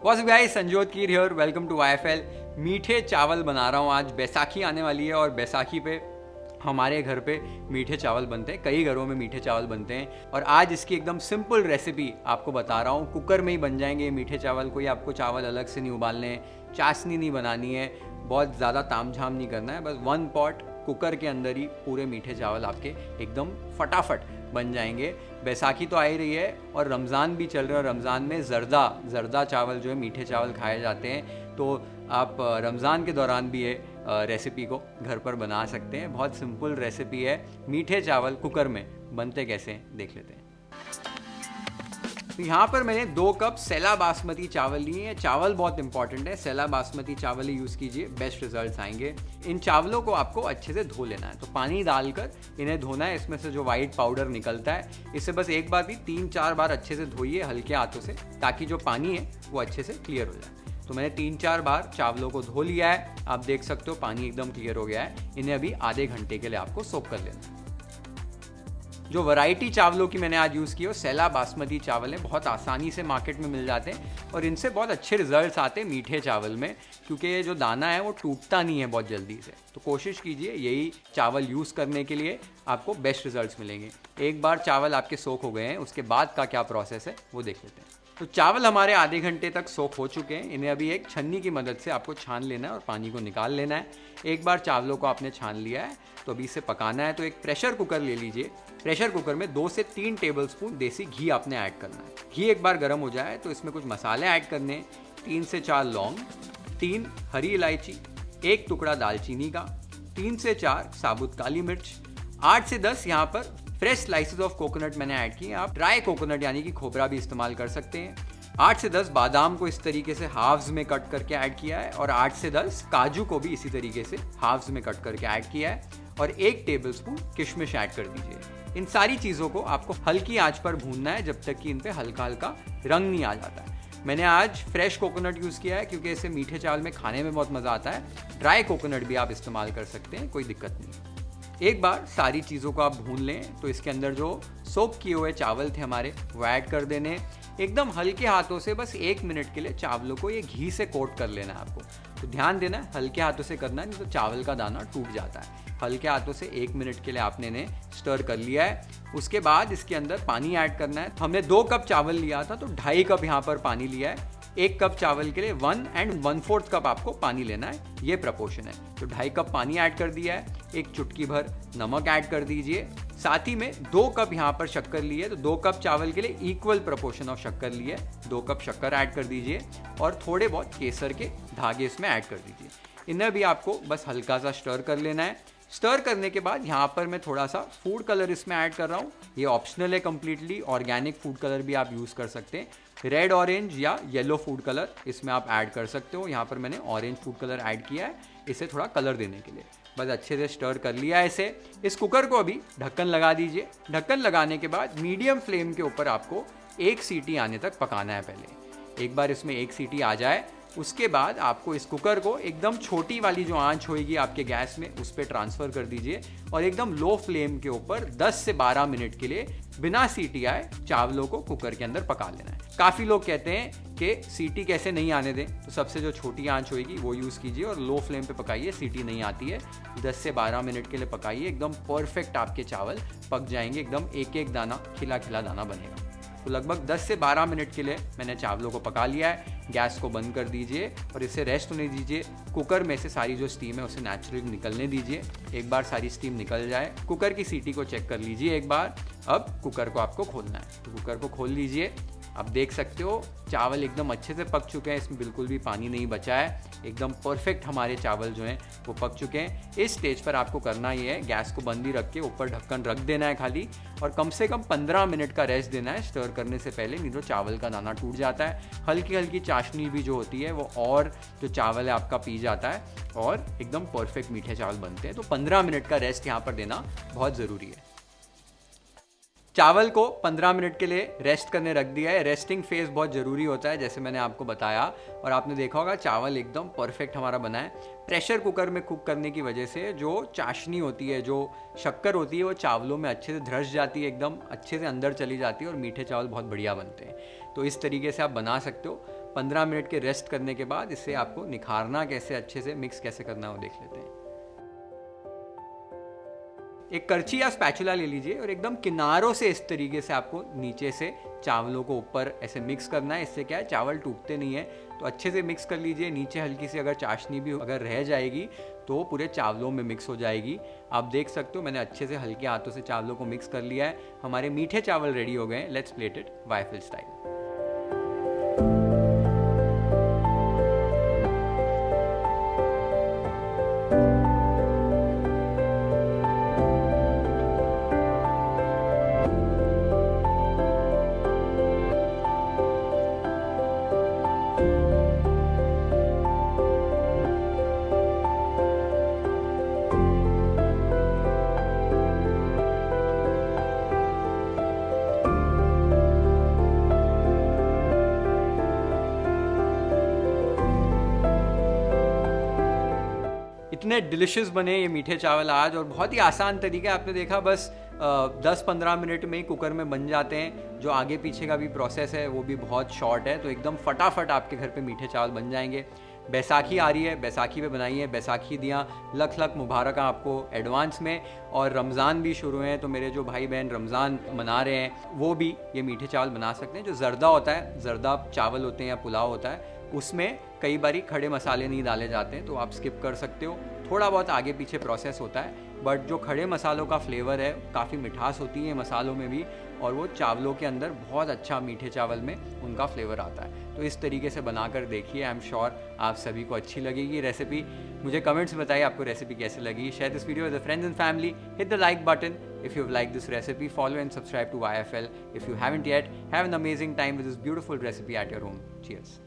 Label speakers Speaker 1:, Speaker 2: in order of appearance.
Speaker 1: What's up guys, Sanjot Keer here, welcome to YFL। मीठे चावल बना रहा हूँ। आज बैसाखी आने वाली है और बैसाखी पे हमारे घर पे मीठे चावल बनते हैं। कई घरों में मीठे चावल बनते हैं और आज इसकी एकदम सिंपल रेसिपी आपको बता रहा हूँ। कुकर में ही बन जाएंगे ये मीठे चावल। कोई आपको चावल अलग से नहीं उबालने हैं, चाशनी नहीं बनानी है, बहुत ज़्यादा तामझाम नहीं करना है। बस वन पॉट कुकर के अंदर ही पूरे मीठे चावल आपके एकदम फटाफट बन जाएंगे। बैसाखी तो आ ही रही है और रमज़ान भी चल रहा है। रमज़ान में ज़र्दा चावल जो है, मीठे चावल खाए जाते हैं। तो आप रमज़ान के दौरान भी ये रेसिपी को घर पर बना सकते हैं। बहुत सिंपल रेसिपी है। मीठे चावल कुकर में बनते कैसे हैं देख लेते हैं। तो यहाँ पर मैंने 2 कप सेला बासमती चावल लिए हैं। चावल बहुत इंपॉर्टेंट है, सेला बासमती चावल ही यूज़ कीजिए, बेस्ट रिजल्ट्स आएंगे। इन चावलों को आपको अच्छे से धो लेना है। तो पानी डालकर इन्हें धोना है। इसमें से जो वाइट पाउडर निकलता है, इससे बस एक बार भी 3-4 बार अच्छे से धोइए हल्के हाथों से, ताकि जो पानी है वो अच्छे से क्लियर हो जाए। तो मैंने 3-4 बार चावलों को धो लिया है। आप देख सकते हो पानी एकदम क्लियर हो गया है। इन्हें अभी आधे घंटे के लिए आपको सोक कर लेना है। जो वैरायटी चावलों की मैंने आज यूज़ की है, सेला बासमती चावल है। बहुत आसानी से मार्केट में मिल जाते हैं और इनसे बहुत अच्छे रिजल्ट्स आते हैं मीठे चावल में, क्योंकि ये जो दाना है वो टूटता नहीं है बहुत जल्दी से। तो कोशिश कीजिए यही चावल यूज़ करने के लिए, आपको बेस्ट रिजल्ट्स मिलेंगे। एक बार चावल आपके सोख हो गए हैं, उसके बाद का क्या प्रोसेस है वो देख लेते हैं। तो चावल हमारे आधे घंटे तक सोख हो चुके हैं। इन्हें अभी एक छन्नी की मदद से आपको छान लेना है और पानी को निकाल लेना है। एक बार चावलों को आपने छान लिया है तो अभी इसे पकाना है। तो एक प्रेशर कुकर ले लीजिए। प्रेशर कुकर में 2 से 3 टेबलस्पून देसी घी आपने ऐड करना है। घी एक बार गर्म हो जाए तो इसमें कुछ मसाले ऐड करने हैं। 3 से 4 लौंग, 3 हरी इलायची, 1 टुकड़ा दालचीनी का, 3 से 4 साबुत काली मिर्च, 8 से 10 यहाँ पर फ्रेश स्लाइसेस ऑफ कोकोनट मैंने ऐड किए। आप ड्राई कोकोनट यानी कि खोबरा भी इस्तेमाल कर सकते हैं। 8 से 10 बादाम को इस तरीके से हाफ्स में कट करके ऐड किया है और 8 से 10 काजू को भी इसी तरीके से हाफ्स में कट करके ऐड किया है और 1 टेबलस्पून किशमिश ऐड कर दीजिए। इन सारी चीज़ों को आपको हल्की आंच पर भूनना है जब तक कि इन पे हल्का हल्का रंग नहीं आ जाता है। मैंने आज फ्रेश कोकोनट यूज़ किया है क्योंकि इसे मीठे चावल में खाने में बहुत मज़ा आता है। ड्राई कोकोनट भी आप इस्तेमाल कर सकते हैं, कोई दिक्कत नहीं। एक बार सारी चीज़ों को आप भून लें तो इसके अंदर जो सोक किए हुए चावल थे हमारे, वो ऐड कर देने। एकदम हल्के हाथों से बस 1 मिनट के लिए चावलों को ये घी से कोट कर लेना है आपको। तो ध्यान देना है, हल्के हाथों से करना है, नहीं तो चावल का दाना टूट जाता है। हल्के हाथों से 1 मिनट के लिए आपने इन्हें स्टर कर लिया है। उसके बाद इसके अंदर पानी ऐड करना है। हमने 2 कप चावल लिया था तो 2.5 कप यहाँ पर पानी लिया है। 1 कप चावल के लिए 1 1/4 कप आपको पानी लेना है, ये प्रपोर्शन है। तो 2.5 कप पानी ऐड कर दिया है। 1 चुटकी भर नमक ऐड कर दीजिए। साथ ही में 2 कप यहाँ पर शक्कर ली है, तो 2 कप चावल के लिए इक्वल प्रपोर्शन ऑफ शक्कर ली है। 2 कप शक्कर ऐड कर दीजिए और थोड़े बहुत केसर के धागे इसमें ऐड कर दीजिए। इन्हें भी आपको बस हल्का सा स्टर कर लेना है। स्टर करने के बाद यहाँ पर मैं थोड़ा सा फूड कलर इसमें ऐड कर रहा हूँ। ये ऑप्शनल है कम्प्लीटली। ऑर्गेनिक फूड कलर भी आप यूज़ कर सकते हैं। रेड ऑरेंज या येलो फूड कलर इसमें आप ऐड कर सकते हो। यहाँ पर मैंने ऑरेंज फूड कलर ऐड किया है, इसे थोड़ा कलर देने के लिए। बस अच्छे से स्टर कर लिया है इसे। इस कुकर को अभी ढक्कन लगा दीजिए। ढक्कन लगाने के बाद मीडियम फ्लेम के ऊपर आपको 1 सीटी आने तक पकाना है। पहले एक बार इसमें 1 सीटी आ जाए, उसके बाद आपको इस कुकर को एकदम छोटी वाली जो आंच होगी आपके गैस में, उस पर ट्रांसफ़र कर दीजिए और एकदम लो फ्लेम के ऊपर 10 से 12 मिनट के लिए बिना सीटी आए चावलों को कुकर के अंदर पका लेना है। काफ़ी लोग कहते हैं कि सीटी कैसे नहीं आने दें, तो सबसे जो छोटी आंच होगी वो यूज़ कीजिए और लो फ्लेम पे पकाइए। सीटी नहीं आती है, 10 से 12 मिनट के लिए पकाइए। एकदम परफेक्ट आपके चावल पक जाएंगे। एकदम एक एक दाना खिला खिला दाना बनेगा। तो लगभग 10 से 12 मिनट के लिए मैंने चावलों को पका लिया है। गैस को बंद कर दीजिए और इसे रेस्ट होने दीजिए। कुकर में से सारी जो स्टीम है उसे नेचुरली निकलने दीजिए। एक बार सारी स्टीम निकल जाए, कुकर की सीटी को चेक कर लीजिए एक बार। अब कुकर को आपको खोलना है, तो कुकर को खोल लीजिए। आप देख सकते हो चावल एकदम अच्छे से पक चुके हैं, इसमें बिल्कुल भी पानी नहीं बचा है। एकदम परफेक्ट हमारे चावल जो हैं वो पक चुके हैं। इस स्टेज पर आपको करना ये है, गैस को बंद ही रख के ऊपर ढक्कन रख देना है खाली, और कम से कम 15 मिनट का रेस्ट देना है स्टर करने से पहले, नहीं तो चावल का दाना टूट जाता है। हल्की हल्की चाशनी भी जो होती है वो और जो चावल है आपका पी जाता है और एकदम परफेक्ट मीठे चावल बनते हैं। तो 15 मिनट का रेस्ट यहाँ पर देना बहुत ज़रूरी है। चावल को 15 मिनट के लिए रेस्ट करने रख दिया है। रेस्टिंग फेज बहुत ज़रूरी होता है, जैसे मैंने आपको बताया, और आपने देखा होगा चावल एकदम परफेक्ट हमारा बना है। प्रेशर कुकर में कुक करने की वजह से जो चाशनी होती है, जो शक्कर होती है, वो चावलों में अच्छे से धंस जाती है, एकदम अच्छे से अंदर चली जाती है और मीठे चावल बहुत बढ़िया बनते हैं। तो इस तरीके से आप बना सकते हो। 15 मिनट के रेस्ट करने के बाद इससे आपको निखारना कैसे, अच्छे से मिक्स कैसे करना है वो देख लेते हैं। एक करछी या स्पैचुला ले लीजिए और एकदम किनारों से इस तरीके से आपको नीचे से चावलों को ऊपर ऐसे मिक्स करना है। इससे क्या है, चावल टूटते नहीं है। तो अच्छे से मिक्स कर लीजिए। नीचे हल्की सी अगर चाशनी भी अगर रह जाएगी तो पूरे चावलों में मिक्स हो जाएगी। आप देख सकते हो मैंने अच्छे से हल्के हाथों से चावलों को मिक्स कर लिया है। हमारे मीठे चावल रेडी हो गए हैं। Let's plate it waffle style. इतने डिलिशियस बने ये मीठे चावल आज, और बहुत ही आसान तरीका आपने देखा, बस 10-15 मिनट में ही कुकर में बन जाते हैं। जो आगे पीछे का भी प्रोसेस है वो भी बहुत शॉर्ट है, तो एकदम फटाफट आपके घर पे मीठे चावल बन जाएंगे। बैसाखी आ रही है, बैसाखी पे बनाइए। बैसाखी दियाँ लख लख मुबारक आपको एडवांस में। और रमज़ान भी शुरू हैं, तो मेरे जो भाई बहन रमज़ान मना रहे हैं वो भी ये मीठे चावल बना सकते हैं। जो जर्दा होता है, जर्दा चावल होते हैं या पुलाव होता है, उसमें कई बारी खड़े मसाले नहीं डाले जाते हैं, तो आप स्किप कर सकते हो। थोड़ा बहुत आगे पीछे प्रोसेस होता है, बट जो खड़े मसालों का फ्लेवर है, काफ़ी मिठास होती है मसालों में भी, और वो चावलों के अंदर बहुत अच्छा मीठे चावल में उनका फ्लेवर आता है। तो इस तरीके से बनाकर देखिए। आई एम श्योर आप सभी को अच्छी लगेगी रेसिपी। मुझे कमेंट्स में बताइए आपको रेसिपी कैसी लगी। Share this video with friends and family. Hit the like button if you've liked this recipe. Follow and subscribe to YFL if you haven't yet. Have an amazing time with this beautiful recipe at your home. Cheers.